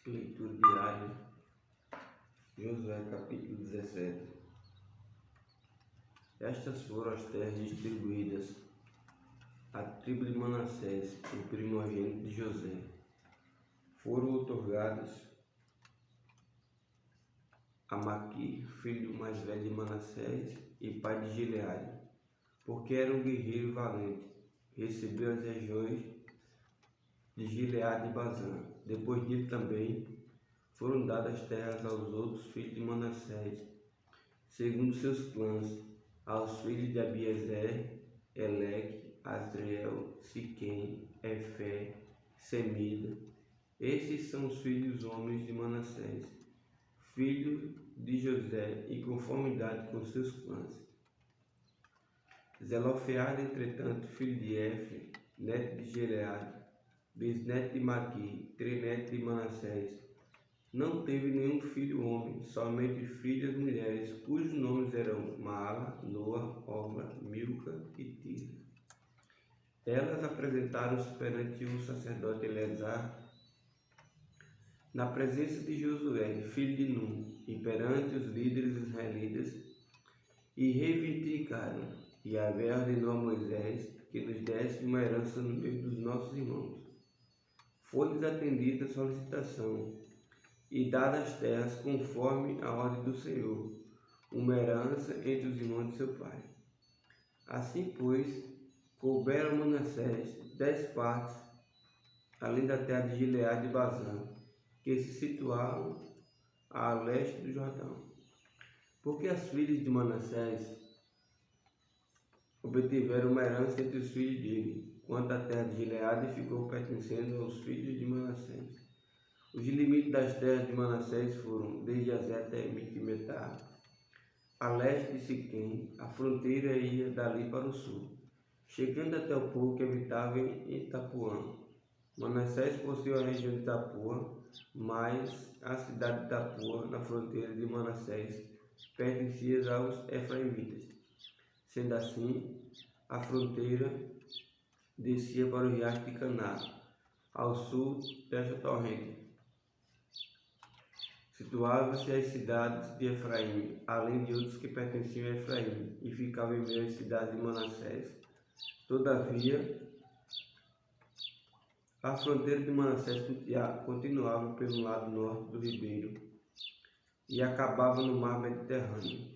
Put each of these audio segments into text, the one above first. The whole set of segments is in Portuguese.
Leitura diária, Josué capítulo 17. Estas foram as terras distribuídas à tribo de Manassés, o primogênito de José. Foram outorgadas a Maqui, filho mais velho de Manassés e pai de Gileade, porque era um guerreiro valente. Recebeu as regiões de Gileade e Bazã. Depois disso também foram dadas terras aos outros filhos de Manassés, segundo seus clãs, aos filhos de Abiezer, Eleque, Asriel, Siquém, Efé, Semida. Esses são os filhos homens de Manassés, filho de José, e conformidade com seus clãs. Zelofeade, entretanto, filho de Efe, neto de Gileade, bisneto de Maqui, trineto de Manassés, não teve nenhum filho homem, somente filhas mulheres, cujos nomes eram Maala, Noa, Ogla, Milca e Tira. Elas apresentaram-se perante o sacerdote Eleazar, na presença de Josué, filho de Num, e perante os líderes israelitas, e reivindicaram: Yahvé ordenou a Moisés que nos desse uma herança no meio dos nossos irmãos. Foi-lhes atendida a solicitação, e dadas as terras conforme a ordem do Senhor, uma herança entre os irmãos de seu pai. Assim, pois, couberam a Manassés 10 partes, além da terra de Gileade e Bazã, que se situavam a leste do Jordão. Porque as filhas de Manassés obtiveram uma herança entre os filhos dele, quanto a terra de Gileade ficou pertencendo aos filhos de Manassés. Os limites das terras de Manassés foram desde Azé até Miquimetá, a leste de Siquém. A fronteira ia dali para o sul, chegando até o povo que habitava em Itapuã. Manassés possuía a região de Tapua, mas a cidade de Tapua, na fronteira de Manassés, pertencia aos efraimitas. Sendo assim, a fronteira descia para o riacho de Caná, ao sul desta torrente. Situavam-se as cidades de Efraim, além de outros que pertenciam a Efraim, e ficavam em meio às cidades de Manassés. Todavia, a fronteira de Manassés continuava pelo lado norte do ribeiro e acabava no mar Mediterrâneo.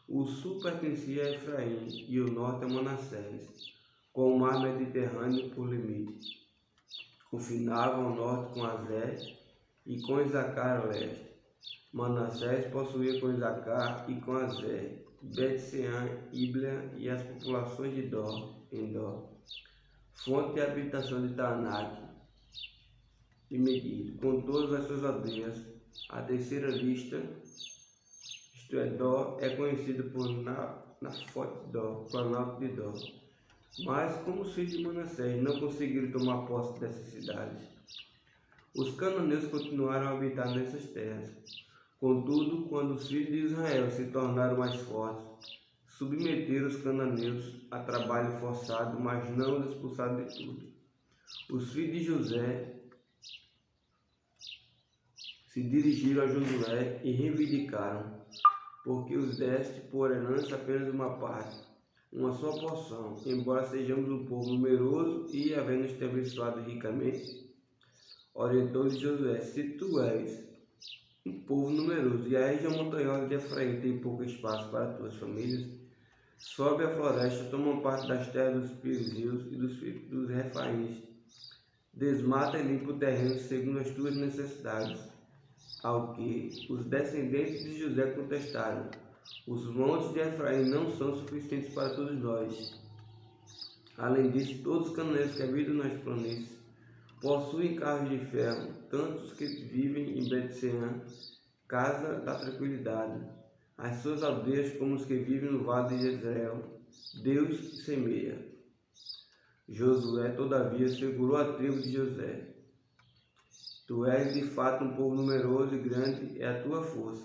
O sul pertencia a Efraim e o norte a Manassés, com o mar Mediterrâneo por limite. Confinava ao norte com Azé e com Isacar a leste. Manassés possuía com Isacar e com Azé, Bet-Sean, Ibleam e as populações de Dor, em Dor, fonte e habitação de Taanac e Meguido, com todas as suas aldeias. A terceira lista, isto é, Dor, é conhecida por Nafote Dor, planalto de Dor. Mas, como os filhos de Manassés não conseguiram tomar posse dessas cidades, os cananeus continuaram a habitar nessas terras. Contudo, quando os filhos de Israel se tornaram mais fortes, submeteram os cananeus a trabalho forçado, mas não os expulsaram de tudo. Os filhos de José se dirigiram a Josué e reivindicaram: porque os deste por herança apenas uma parte, uma só porção, embora sejamos um povo numeroso e havendo nos abençoado ricamente. Orientou-lhes Josué: se tu és um povo numeroso e a região montanhosa de Efraim tem pouco espaço para tuas famílias, sobe a floresta, toma parte das terras dos Perizeus e dos Refaíns, desmata e limpa o terreno segundo as tuas necessidades. Ao que os descendentes de José contestaram: os montes de Efraim não são suficientes para todos nós. Além disso, todos os cananeus que habitam nas planícies possuem carros de ferro, tanto os que vivem em Bet-Sean, casa da tranquilidade, as suas aldeias, como os que vivem no vale de Jezreel. Deus semeia. Josué, todavia, segurou a tribo de José. Tu és de fato um povo numeroso e grande é a tua força.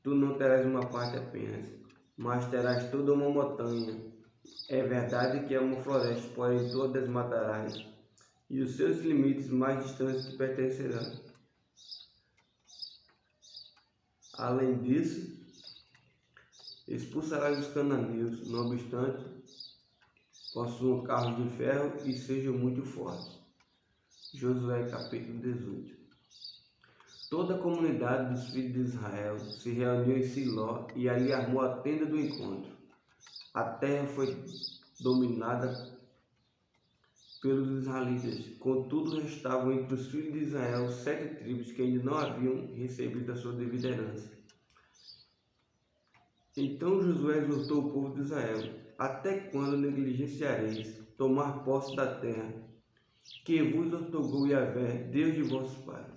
Tu não terás uma parte apenas, mas terás toda uma montanha. É verdade que é uma floresta, porém tu a desmatarás, e os seus limites mais distantes te pertencerão. Além disso, expulsarás os cananeus, não obstante possuam carros de ferro e sejam muito fortes. Josué capítulo 18. Toda a comunidade dos filhos de Israel se reuniu em Siló e ali armou a tenda do encontro. A terra foi dominada pelos israelitas, contudo restavam entre os filhos de Israel 7 tribos que ainda não haviam recebido a sua devida herança. Então Josué exortou o povo de Israel: até quando negligenciareis tomar posse da terra que vos outorgou Yahvé, Deus de vossos pais?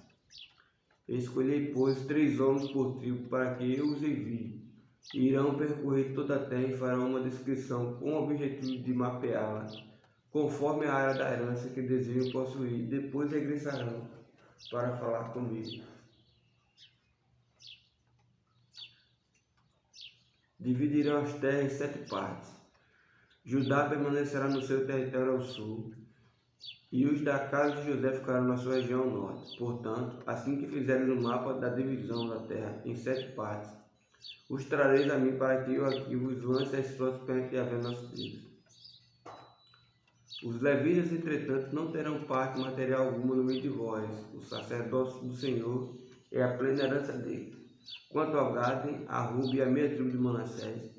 Escolhei, pois, 3 homens por tribo, para que eu os envie. Irão percorrer toda a terra e farão uma descrição com o objetivo de mapeá-la, conforme a área da herança que desejam possuir. Depois regressarão para falar comigo. Dividirão as terras em 7 partes. Judá permanecerá no seu território ao sul, e os da casa de José ficarão na sua região ao norte. Portanto, assim que fizeres o mapa da divisão da terra em 7 partes, os trareis a mim para que eu aqui vos lance as sortes perante Yahvé nosso Deus. Os levitas, entretanto, não terão parte material alguma no meio de vós. O sacerdócio do Senhor é a plena herança deles. Quanto ao Gade, a Rubi e a meia tribo de Manassés,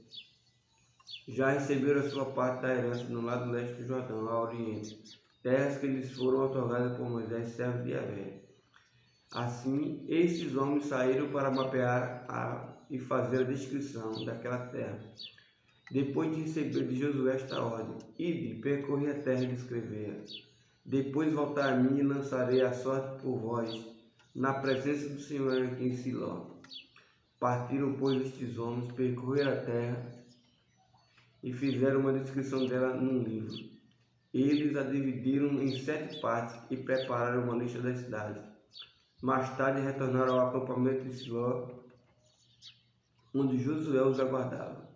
já receberam a sua parte da herança no lado leste do Jordão, ao oriente, terras que lhes foram otorgadas por Moisés, servo de Yahvé. Assim, esses homens saíram para mapear e fazer a descrição daquela terra. Depois de receber de Josué esta ordem: ide, percorri a terra e descrevei-a. Depois voltar a mim e lançarei a sorte por vós, na presença do Senhor aqui em Siló. Partiram, pois, estes homens, percorreram a terra e fizeram uma descrição dela num livro. Eles a dividiram em 7 partes e prepararam uma lista das cidades. Mais tarde retornaram ao acampamento de Siló, onde Josué os aguardava.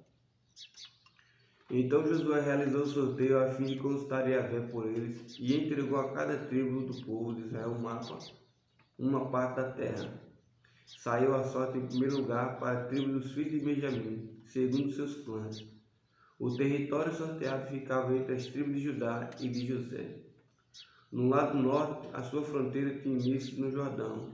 Então Josué realizou o sorteio a fim de consultar Yahvé por eles e entregou a cada tribo do povo de Israel uma parte da terra. Saiu a sorte em primeiro lugar para a tribo dos filhos de Benjamim, segundo seus clãs. O território sorteado ficava entre as tribos de Judá e de José. No lado norte, a sua fronteira tinha início no Jordão.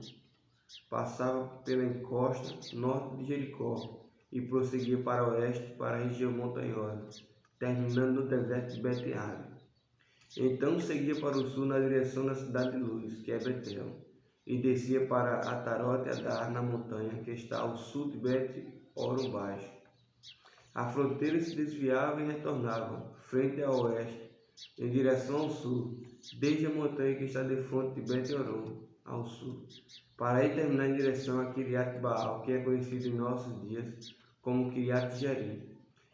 Passava pela encosta norte de Jericó e prosseguia para o oeste, para a região montanhosa, terminando no deserto de Bet-Ave. Então seguia para o sul na direção da cidade de Luz, que é Betel, e descia para Atarote Adar, na montanha, que está ao sul de Bet-Horon Baixo. A fronteira se desviava e retornava, frente ao oeste, em direção ao sul, desde a montanha que está de frente de Bet-Horon, ao sul, para ir terminar em direção a Kiriat Baal, que é conhecido em nossos dias como Kiriat Jearim,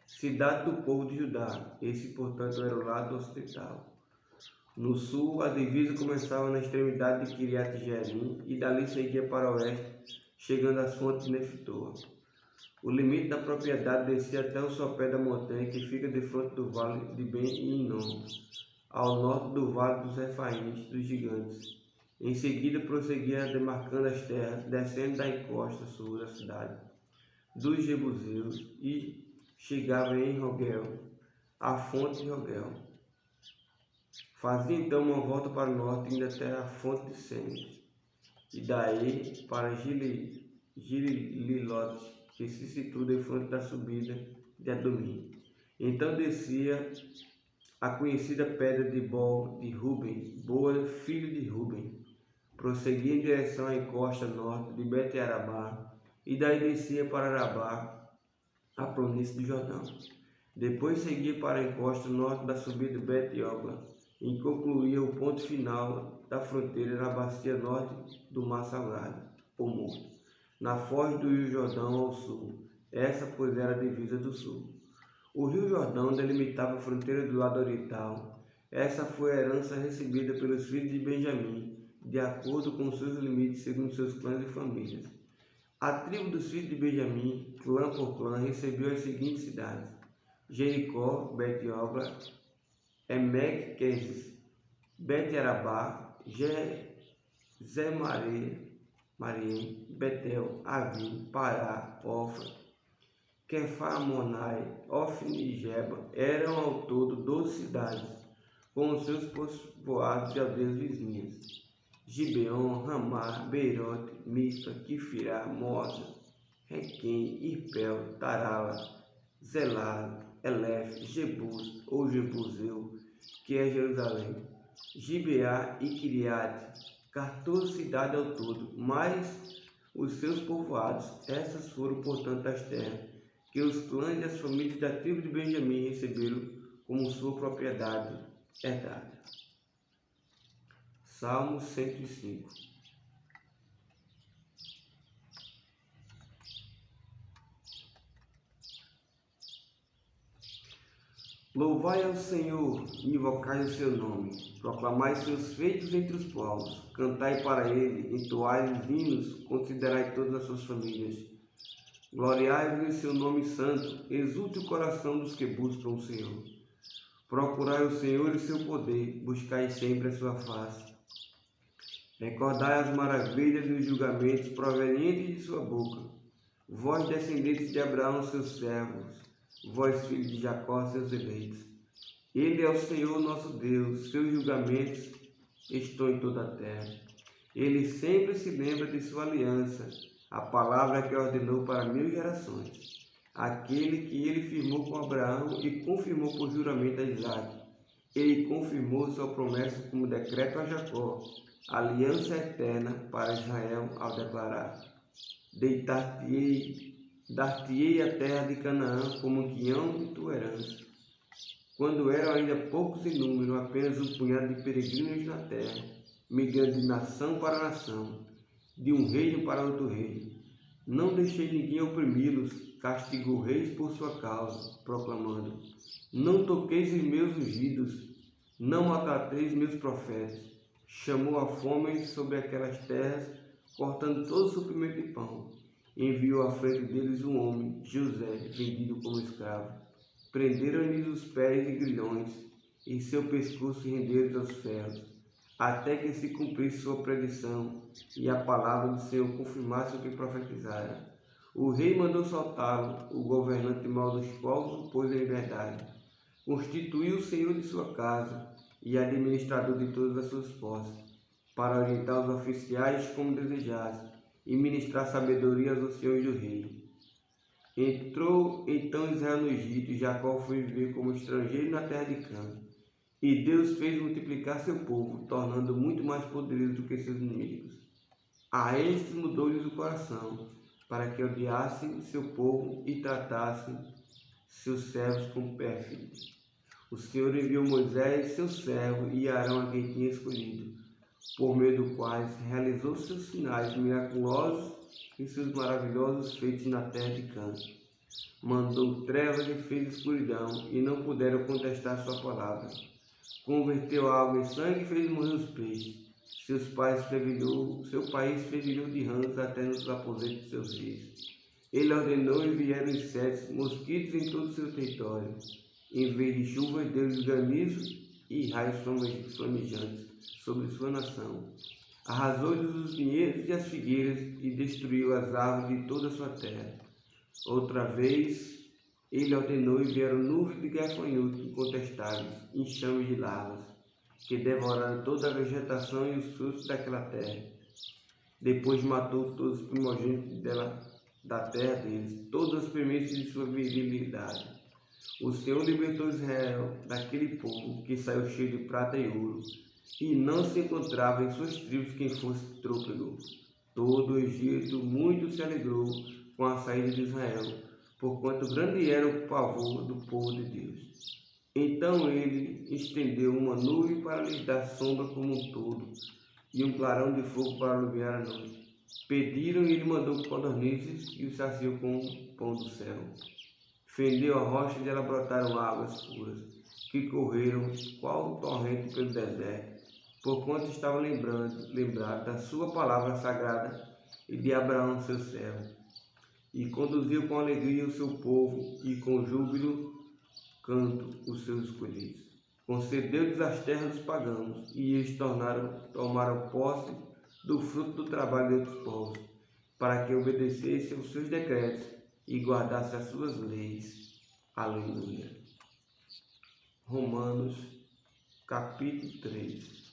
cidade do povo de Judá. Esse, portanto, era o lado ocidental. No sul, a divisa começava na extremidade de Kiriat Jearim e dali seguia para o oeste, chegando às fontes de Neftoa. O limite da propriedade descia até o sopé da montanha que fica de frente do vale de Ben-Hinnom, ao norte do vale dos Refaíns, dos gigantes. Em seguida prosseguia demarcando as terras, descendo da encosta sul da cidade dos Jebuseus e chegava em Rogel, a fonte de Rogel. Fazia então uma volta para o norte, indo até a fonte de Semes, e daí para Gililote, que se situa de frente da subida de Adomim. Então descia a conhecida pedra de Bol de Ruben, Boa, filho de Ruben. Prosseguia em direção à encosta norte de Bet-Arabá, e daí descia para Arabá, a planície do Jordão. Depois seguia para a encosta norte da subida de Bet-Ogla, e concluía o ponto final da fronteira na bacia norte do Mar Salgado, ou Morto, na foz do Rio Jordão ao sul. Essa, pois, era a divisa do sul. O Rio Jordão delimitava a fronteira do lado oriental. Essa foi a herança recebida pelos filhos de Benjamim, de acordo com seus limites, segundo seus clãs e famílias. A tribo dos filhos de Benjamim, clã por clã, recebeu as seguintes cidades: Jericó, Bet-Ogla, Emek-Quezes, Bet-Arabá, Zemaré, Marim, Betel, Avim, Pará, Ofra, Quefarmonai, Ofni e Geba. Eram ao todo 12 cidades, com os seus povoados e aldeias vizinhas: Gibeon, Ramá, Beirote, Mispa, Quifirá, Moza, Requém, Irpel, Tarala, Zelá, Elef, Jebus ou Jebuseu, que é Jerusalém, Gibeá e Quiriate, 14 cidades ao todo, mais os seus povoados. Essas foram, portanto, as terras que os clãs e as famílias da tribo de Benjamim receberam como sua propriedade herdada. Salmo 105. Louvai ao Senhor, invocai o seu nome, proclamai seus feitos entre os povos, cantai para ele, entoai os hinos, considerai todas as suas famílias. Gloriai-vos em seu nome santo, exulte o coração dos que buscam o Senhor. Procurai o Senhor e seu poder, buscai sempre a sua face. Recordai as maravilhas e os julgamentos provenientes de sua boca. Vós, descendentes de Abraão, seus servos, vós, filhos de Jacó, seus eleitos. Ele é o Senhor nosso Deus, seus julgamentos estão em toda a terra. Ele sempre se lembra de sua aliança, a palavra que ordenou para 1000 gerações, aquele que ele firmou com Abraão e confirmou por juramento a Isaque. Ele confirmou sua promessa como decreto a Jacó, aliança eterna para Israel, ao declarar: dar-te-ei a terra de Canaã como um quinhão de tua herança. Quando eram ainda poucos em número, apenas um punhado de peregrinos na terra, migrando de nação para nação, de um reino para outro reino, não deixei ninguém oprimi-los, castigou reis por sua causa, proclamando: não toqueis os meus ungidos, não maltrateis meus profetas. Chamou a fome sobre aquelas terras, cortando todo o suprimento de pão. Enviou à frente deles um homem, José, vendido como escravo. Prenderam-lhes os pés e grilhões, e seu pescoço renderam aos ferros, até que se cumprisse sua predição, e a palavra do Senhor confirmasse o que profetizara. O rei mandou soltá-lo, o governante mau dos povos o pôs em liberdade. Constituiu o senhor de sua casa e administrador de todas as suas posses, para orientar os oficiais como desejasse, e ministrar sabedoria aos anciões do rei. Entrou então Israel no Egito, e Jacó foi viver como estrangeiro na terra de Cã. E Deus fez multiplicar seu povo, tornando muito mais poderoso do que seus inimigos. A estes mudou-lhes o coração, para que odiassem seu povo e tratassem seus servos como pérfidos. O Senhor enviou Moisés, seu servo, e Arão, a quem tinha escolhido, por meio do quais realizou seus sinais miraculosos e seus maravilhosos feitos na terra de Cã. Mandou trevas e fez escuridão, e não puderam contestar sua palavra. Converteu a água em sangue e fez morrer os peixes. Seu país fervilhou de rãs até nos aposentos de seus reis. Ele ordenou e vieram insetos, mosquitos em todo o seu território. Em vez de chuva, deu-lhes granizo e raios flamejantes sobre sua nação. Arrasou-lhes os vinhedos e as figueiras e destruiu as árvores de toda a sua terra. Outra vez, ele ordenou e vieram nuvens de gafanhotos incontestáveis, enxames de larvas, que devoraram toda a vegetação e os frutos daquela terra. Depois matou todos os primogênitos da terra deles, todas as primícias de sua virilidade. O Senhor libertou Israel daquele povo que saiu cheio de prata e ouro, e não se encontrava em suas tribos quem fosse trôpego. Todo o Egito muito se alegrou com a saída de Israel, porquanto grande era o pavor do povo de Deus. Então ele estendeu uma nuvem para lhes dar sombra como um todo, e um clarão de fogo para iluminar a noite. Pediram e ele mandou codornizes e os saciou com o pão do céu. Fendeu a rocha e dela brotaram águas puras, que correram qual torrente pelo deserto, porquanto estava lembrado da sua palavra sagrada e de Abraão seu servo. E conduziu com alegria o seu povo, e com júbilo canto os seus escolhidos. Concedeu-lhes as terras dos pagãos, e eles tomaram posse do fruto do trabalho de outros povos, para que obedecesse aos seus decretos e guardasse as suas leis. Aleluia. Romanos, capítulo 3.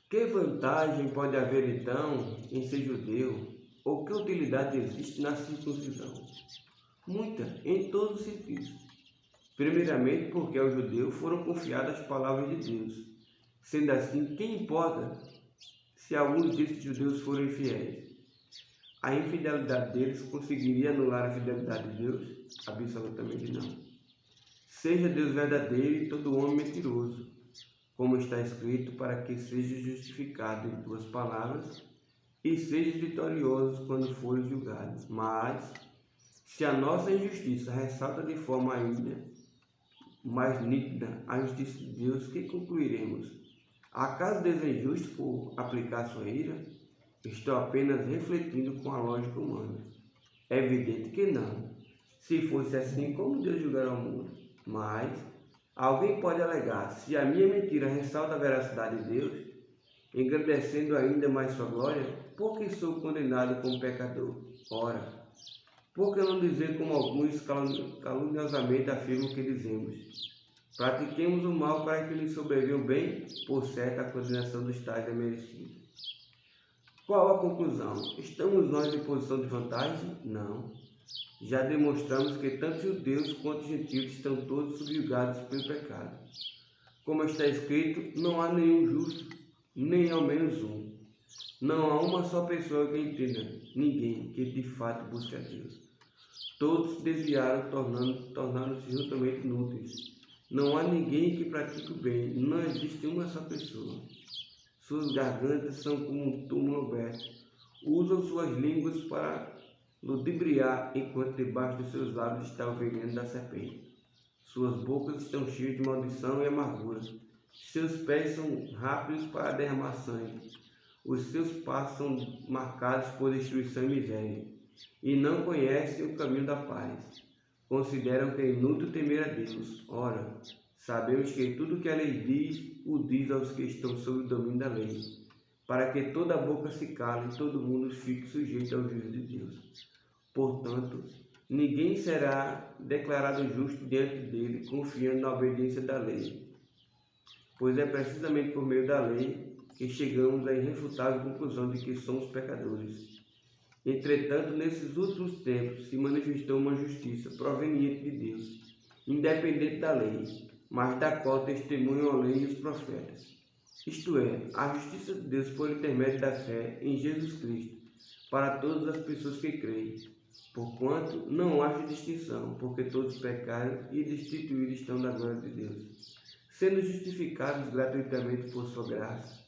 Que vantagem pode haver então em ser judeu? Ou que utilidade existe na circuncisão? Muita, em todos os sentidos. Primeiramente, porque aos judeus foram confiadas as palavras de Deus. Sendo assim, quem importa se alguns desses judeus forem infiéis? A infidelidade deles conseguiria anular a fidelidade de Deus? Absolutamente não. Seja Deus verdadeiro e todo homem mentiroso, como está escrito, para que seja justificado em tuas palavras e sejas vitorioso quando fores julgado. Mas, se a nossa injustiça ressalta de forma ainda mais nítida a justiça de Deus, que concluiremos? Acaso Deus é injusto por aplicar sua ira? Estou apenas refletindo com a lógica humana. É evidente que não. Se fosse assim, como Deus julgará o mundo? Mas alguém pode alegar: se a minha mentira ressalta a veracidade de Deus, engrandecendo ainda mais sua glória, por que sou condenado como pecador? Ora, por que não dizer como alguns caluniosamente afirmam que dizemos? Pratiquemos o mal para que lhes sobrevenha o bem, por certo a condenação dos tais é merecida. Qual a conclusão? Estamos nós em posição de vantagem? Não. Já demonstramos que tanto judeus quanto gentios estão todos subjugados pelo pecado. Como está escrito, não há nenhum justo, nem ao menos um. Não há uma só pessoa que entenda, ninguém que de fato busque a Deus. Todos se desviaram, tornando-se juntamente inúteis. Não há ninguém que pratique o bem, não existe uma só pessoa. Suas gargantas são como um túmulo aberto. Usam suas línguas para ludibriar, enquanto debaixo dos seus lábios está o veneno da serpente. Suas bocas estão cheias de maldição e amargura. Seus pés são rápidos para derramar sangue. Os seus passos são marcados por destruição e miséria. E não conhecem o caminho da paz. Consideram que é inútil temer a Deus. Ora, sabemos que tudo que a lei diz, o diz aos que estão sob o domínio da lei, para que toda boca se cale e todo mundo fique sujeito ao juízo de Deus. Portanto, ninguém será declarado justo diante dele, confiando na obediência da lei, pois é precisamente por meio da lei que chegamos à irrefutável conclusão de que somos pecadores. Entretanto, nesses últimos tempos se manifestou uma justiça proveniente de Deus, independente da lei, mas da qual testemunham a lei e os profetas. Isto é, a justiça de Deus por intermédio da fé em Jesus Cristo, para todas as pessoas que creem. Porquanto não haja distinção, porque todos pecaram e destituídos estão da glória de Deus, sendo justificados gratuitamente por sua graça,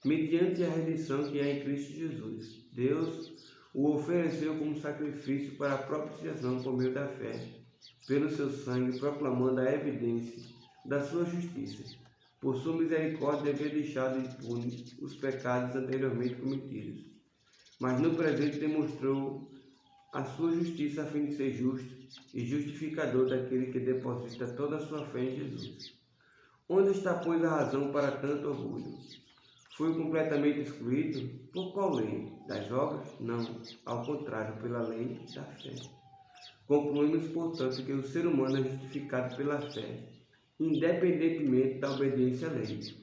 mediante a redenção que há em Cristo Jesus. Deus o ofereceu como sacrifício para a propiciação por meio da fé, pelo seu sangue, proclamando a evidência da sua justiça. Por sua misericórdia havia deixado impunes os pecados anteriormente cometidos, mas no presente demonstrou a sua justiça a fim de ser justo e justificador daquele que deposita toda a sua fé em Jesus. Onde está, pois, a razão para tanto orgulho? Foi completamente excluído? Por qual lei? Das obras? Não, ao contrário, pela lei da fé. Concluímos, portanto, que o ser humano é justificado pela fé, independentemente da obediência à lei.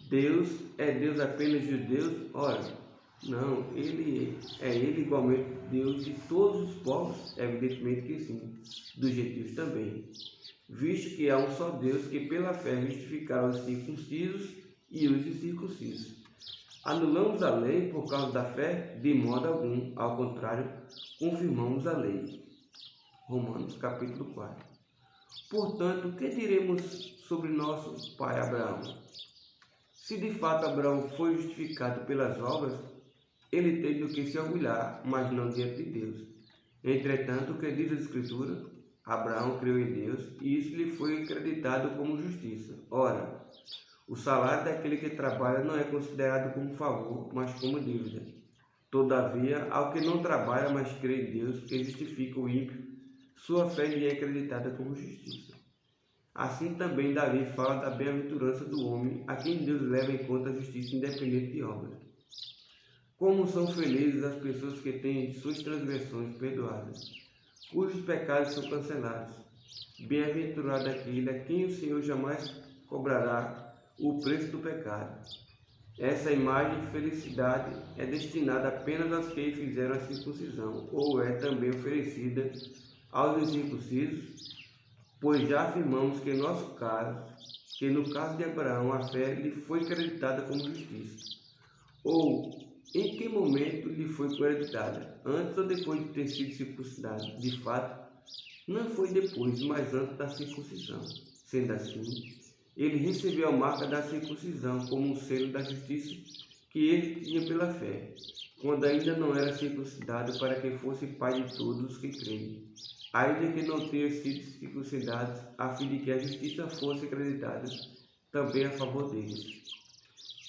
Deus é Deus apenas de judeus? Ora, não, ele igualmente Deus de todos os povos? Evidentemente que sim, dos gentios também, visto que há um só Deus que pela fé justificará os circuncisos e os incircuncisos. Anulamos a lei por causa da fé? De modo algum, ao contrário, confirmamos a lei. Romanos capítulo 4. Portanto, o que diremos sobre nosso pai Abraão? Se de fato Abraão foi justificado pelas obras, ele teve do que se orgulhar, mas não diante de Deus. Entretanto, o que diz a Escritura? Abraão creu em Deus, e isso lhe foi acreditado como justiça. Ora, o salário daquele que trabalha não é considerado como favor, mas como dívida. Todavia, ao que não trabalha, mas crê em Deus, que justifica o ímpio, sua fé lhe é acreditada como justiça. Assim também Davi fala da bem-aventurança do homem a quem Deus leva em conta a justiça independente de obras. Como são felizes as pessoas que têm suas transgressões perdoadas, cujos pecados são cancelados. Bem-aventurado aquele a quem o Senhor jamais cobrará o preço do pecado. Essa imagem de felicidade é destinada apenas aos que fizeram a circuncisão, ou é também oferecida aos incircuncisos, pois já afirmamos que no caso de Abraão, a fé lhe foi creditada como justiça. Ou, em que momento lhe foi creditada? Antes ou depois de ter sido circuncidado? De fato, não foi depois, mas antes da circuncisão. Sendo assim, ele recebeu a marca da circuncisão como um selo da justiça que ele tinha pela fé, quando ainda não era circuncidado, para que fosse pai de todos os que creem, ainda que não tenham sido circuncidados, a fim de que a justiça fosse acreditada também a favor deles.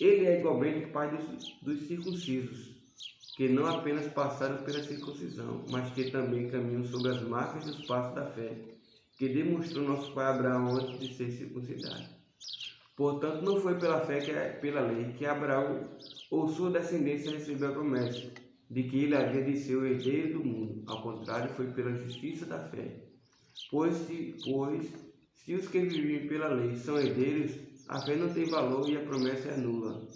Ele é igualmente pai dos circuncisos, que não apenas passaram pela circuncisão, mas que também caminham sobre as marcas dos passos da fé, que demonstrou nosso pai Abraão antes de ser circuncidado. Portanto, não foi pela fé pela lei que Abraão ou sua descendência recebeu a promessa de que ele havia de ser o herdeiro do mundo. Ao contrário, foi pela justiça da fé. Pois se os que vivem pela lei são herdeiros, a fé não tem valor e a promessa é nula.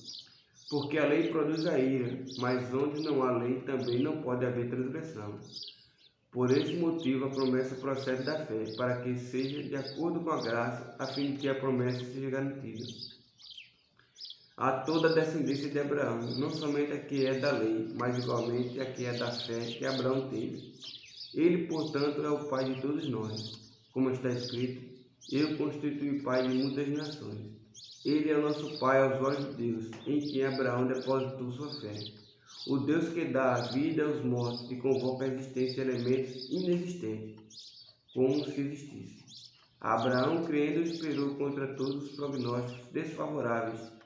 Porque a lei produz a ira, mas onde não há lei também não pode haver transgressão. Por esse motivo, a promessa procede da fé, para que seja de acordo com a graça, a fim de que a promessa seja garantida a toda a descendência de Abraão, não somente a que é da lei, mas igualmente a que é da fé que Abraão teve. Ele, portanto, é o pai de todos nós, como está escrito: eu constituí pai de muitas nações. Ele é nosso pai aos olhos de Deus, em quem Abraão depositou sua fé. O Deus que dá a vida aos mortos e convoca a existência de elementos inexistentes, como se existisse. Abraão, crendo, esperou contra todos os prognósticos desfavoráveis,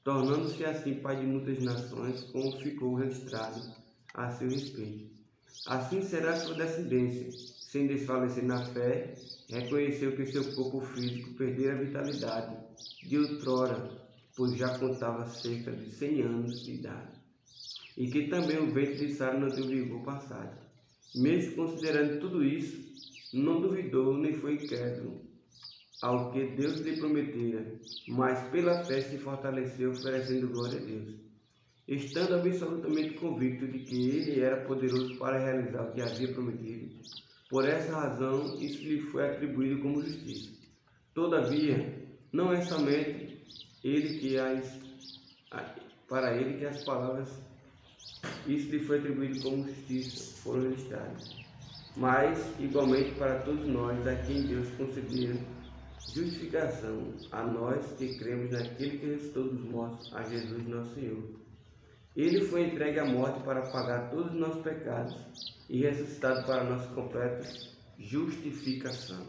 tornando-se assim pai de muitas nações, como ficou registrado a seu respeito. Assim será sua descendência. Sem desfalecer na fé, reconheceu que seu corpo físico perdera a vitalidade de outrora, pois já contava cerca de 100 anos de idade, e que também o ventre de Sara não deu vigor passado. Mesmo considerando tudo isso, não duvidou nem foi incrédulo ao que Deus lhe prometera, mas pela fé se fortaleceu, oferecendo glória a Deus, estando absolutamente convicto de que ele era poderoso para realizar o que havia prometido. Por essa razão, isso lhe foi atribuído como justiça. Todavia, não é somente ele que para ele que as palavras isso lhe foi atribuído como justiça foram registradas, mas igualmente para todos nós a quem Deus concedeu justificação, a nós que cremos naquele que ressuscitou dos mortos, a Jesus nosso Senhor. Ele foi entregue à morte para pagar todos os nossos pecados e ressuscitado para a nossa completa justificação.